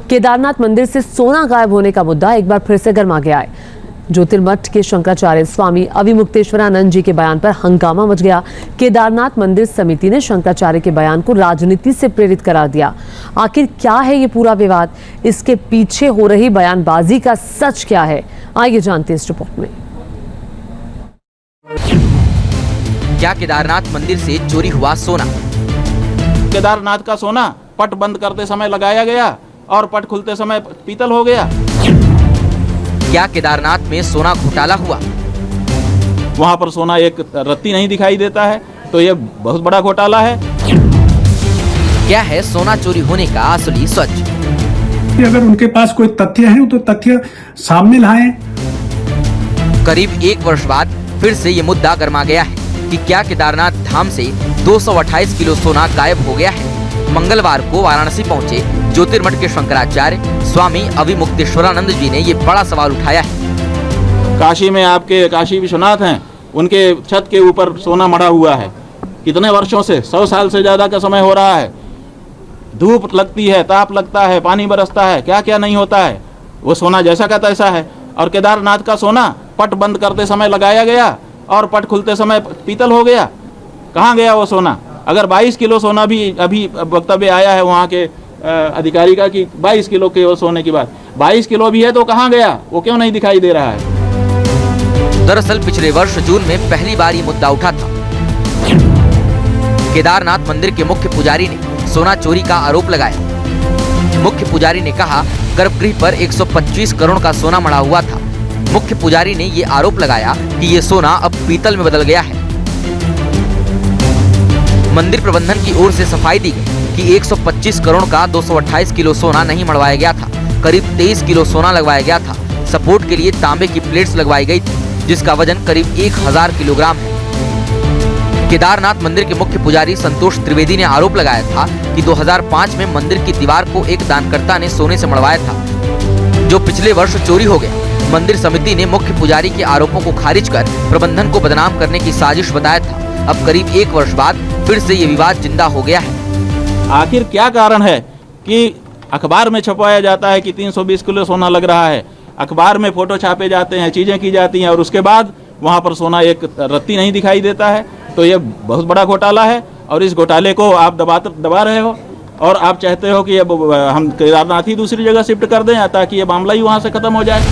केदारनाथ मंदिर से सोना गायब होने का मुद्दा एक बार फिर से गर्मा गया है। ज्योतिर्मठ के शंकराचार्य स्वामी अविमुक्तेश्वरानंद जी के बयान पर हंगामा मच गया। केदारनाथ मंदिर समिति ने शंकराचार्य के बयान को राजनीति से प्रेरित करार दिया। आखिर क्या है ये पूरा विवाद, इसके पीछे हो रही बयानबाजी का सच क्या है, आइए जानते हैं इस रिपोर्ट में। क्या केदारनाथ मंदिर से चोरी हुआ सोना? केदारनाथ का सोना पट बंद करते समय लगाया गया और पट खुलते समय पीतल हो गया। क्या केदारनाथ में सोना घोटाला हुआ? वहाँ पर सोना एक रत्ती नहीं दिखाई देता है, तो ये बहुत बड़ा घोटाला है। क्या है सोना चोरी होने का असली सच? अगर उनके पास कोई तथ्य है तो तथ्य सामने लाएं। करीब 1 वर्ष बाद फिर से ये मुद्दा गर्मा गया है कि क्या केदारनाथ धाम से 228 किलो सोना गायब हो गया है। मंगलवार को वाराणसी पहुंचे ज्योतिर्मठ के शंकराचार्य स्वामी अविमुक्तेश्वरानंद जी ने ये बड़ा सवाल उठाया है। काशी में आपके काशी विश्वनाथ हैं, उनके छत के ऊपर सोना मढ़ा हुआ है। कितने वर्षों से, 100 साल से ज्यादा का समय हो रहा है। धूप लगती है, ताप लगता है, पानी बरसता है, क्या क्या नहीं होता है, वो सोना जैसा का तैसा है। और केदारनाथ का सोना पट बंद करते समय लगाया गया और पट खुलते समय पीतल हो गया। कहाँ गया वो सोना? अगर 22 किलो सोना भी अभी वक्तव्य आया है वहाँ के अधिकारी का कि 22 किलो के सोने की बात, 22 किलो भी है तो कहाँ गया? वो क्यों नहीं दिखाई दे रहा है? दरअसल पिछले वर्ष जून में पहली बार ये मुद्दा उठा था। केदारनाथ मंदिर के मुख्य पुजारी ने सोना चोरी का आरोप लगाया। मुख्य पुजारी ने कहा गर्भगृह पर 125 करोड़ का सोना मढ़ा हुआ था। मुख्य पुजारी ने ये आरोप लगाया कि ये सोना अब पीतल में बदल गया है। मंदिर प्रबंधन की ओर से सफाई दी गई कि 125 करोड़ का 228 किलो सोना नहीं मढ़वाया गया था। करीब 23 किलो सोना लगवाया गया था। सपोर्ट के लिए तांबे की प्लेट्स लगवाई गई थी, जिसका वजन करीब 1000 किलोग्राम है। केदारनाथ मंदिर के मुख्य पुजारी संतोष त्रिवेदी ने आरोप लगाया था कि 2005 में मंदिर की दीवार को एक दानकर्ता ने सोने से मढ़वाया था, जो पिछले वर्ष चोरी हो गया। मंदिर समिति ने मुख्य पुजारी के आरोपों को खारिज कर प्रबंधन को बदनाम करने की साजिश बताया था। अब करीब 1 वर्ष बाद फिर से ये विवाद जिंदा हो गया है। आखिर क्या कारण है कि अखबार में छपवाया जाता है कि 320 किलो सोना लग रहा है, अखबार में फोटो छापे जाते हैं, चीजें की जाती हैं और उसके बाद वहाँ पर सोना एक रत्ती नहीं दिखाई देता है, तो ये बहुत बड़ा घोटाला है। और इस घोटाले को आप दबा रहे हो और आप चाहते हो कि अब हम केदारनाथ ही दूसरी जगह शिफ्ट कर दें ताकि ये मामला ही वहाँ से खत्म हो जाए।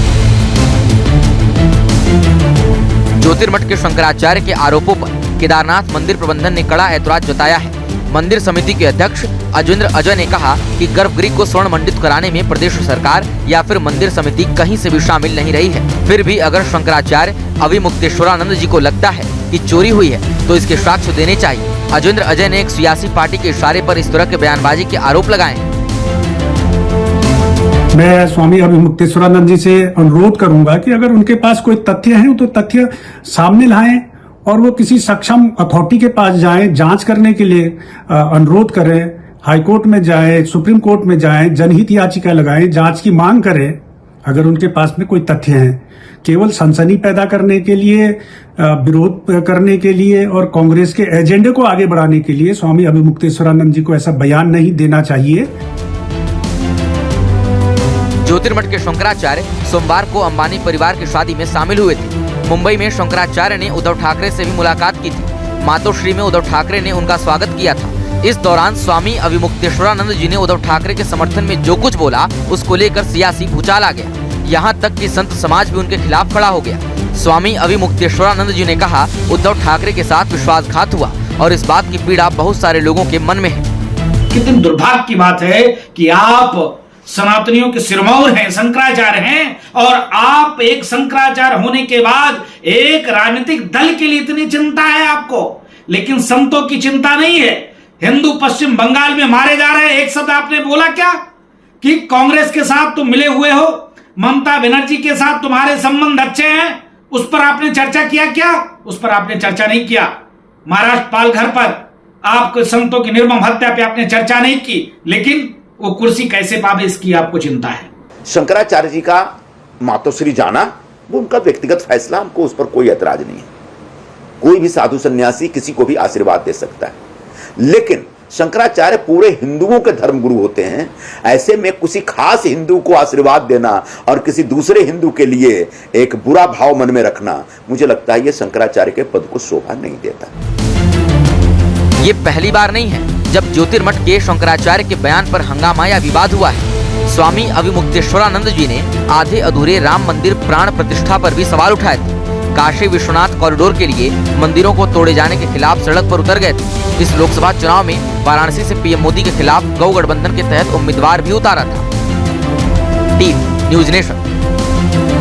ज्योतिर्मठ के शंकराचार्य के आरोपों पर केदारनाथ मंदिर प्रबंधन ने कड़ा ऐतराज जताया है। मंदिर समिति के अध्यक्ष अजेंद्र अजय ने कहा कि गर्भगृह को स्वर्ण मंडित कराने में प्रदेश सरकार या फिर मंदिर समिति कहीं से भी शामिल नहीं रही है। फिर भी अगर शंकराचार्य अविमुक्तेश्वरानंद जी को लगता है कि चोरी हुई है तो इसके साक्ष्य देने चाहिए। अजेंद्र अजय ने एक सियासी पार्टी के इशारे पर इस तरह के बयानबाजी के आरोप लगाए। मैं स्वामी अविमुक्तेश्वरानंद जी से अनुरोध करूंगा कि अगर उनके पास कोई तथ्य है तो तथ्य सामने लाएं और वो किसी सक्षम अथॉरिटी के पास जाएं, जांच करने के लिए अनुरोध करें, हाईकोर्ट में जाएं, सुप्रीम कोर्ट में जाएं, जनहित याचिका लगाएं, जांच की मांग करें अगर उनके पास में कोई तथ्य है। केवल सनसनी पैदा करने के लिए, विरोध करने के लिए और कांग्रेस के एजेंडे को आगे बढ़ाने के लिए स्वामी अविमुक्तेश्वरानंद जी को ऐसा बयान नहीं देना चाहिए। ज्योतिर्मठ के शंकराचार्य सोमवार को अंबानी परिवार की शादी में शामिल हुए थे। मुंबई में शंकराचार्य ने उद्धव ठाकरे से भी मुलाकात की थी। मातोश्री में उद्धव ठाकरे ने उनका स्वागत किया था। इस दौरान स्वामी अविमुक्तेश्वरानंद जी ने उद्धव ठाकरे के समर्थन में जो कुछ बोला उसको लेकर सियासी भूचाल आ गया। यहाँ तक कि संत समाज भी उनके खिलाफ खड़ा हो गया। स्वामी अविमुक्तेश्वरानंद जी ने कहा उद्धव ठाकरे के साथ विश्वासघात हुआ और इस बात की पीड़ा बहुत सारे लोगों के मन में है। कितनी दुर्भाग्य की बात है कि आप सनातनियों के सिरमौर हैं, शंकराचार्य हैं, और आप एक शंकराचार्य होने के बाद एक राजनीतिक दल के लिए इतनी चिंता है आपको, लेकिन संतों की चिंता नहीं है। हिंदू पश्चिम बंगाल में मारे जा रहे हैं। एक शब्द आपने बोला क्या कि कांग्रेस के साथ तुम मिले हुए हो, ममता बनर्जी के साथ तुम्हारे संबंध अच्छे हैं, उस पर आपने चर्चा किया क्या? उस पर आपने चर्चा नहीं किया। महाराष्ट्र पालघर पर आपके संतों की निर्मम हत्या पे आपने चर्चा नहीं की, लेकिन वो कुर्सी कैसे पावे इसकी आपको चिंता है। शंकराचार्य जी का मातोश्री जाना वो उनका व्यक्तिगत फैसला, हमको उस पर कोई ऐतराज नहीं है। कोई भी साधु सन्यासी किसी को भी आशीर्वाद दे सकता है, लेकिन शंकराचार्य पूरे हिंदुओं के धर्मगुरु होते हैं। ऐसे में किसी खास हिंदू को आशीर्वाद देना और किसी दूसरे हिंदू के लिए एक बुरा भाव मन में रखना, मुझे लगता है ये शंकराचार्य के पद को शोभा नहीं देता। ये पहली बार नहीं है जब ज्योतिर्मठ के शंकराचार्य के बयान पर हंगामा या विवाद हुआ है। स्वामी अविमुक्तेश्वरानंद जी ने आधे अधूरे राम मंदिर प्राण प्रतिष्ठा पर भी सवाल उठाए थे। काशी विश्वनाथ कॉरिडोर के लिए मंदिरों को तोड़े जाने के खिलाफ सड़क पर उतर गए थे। इस लोकसभा चुनाव में वाराणसी से पीएम मोदी के खिलाफ गौ गठबंधन के तहत उम्मीदवार भी उतारा था। TV news nation.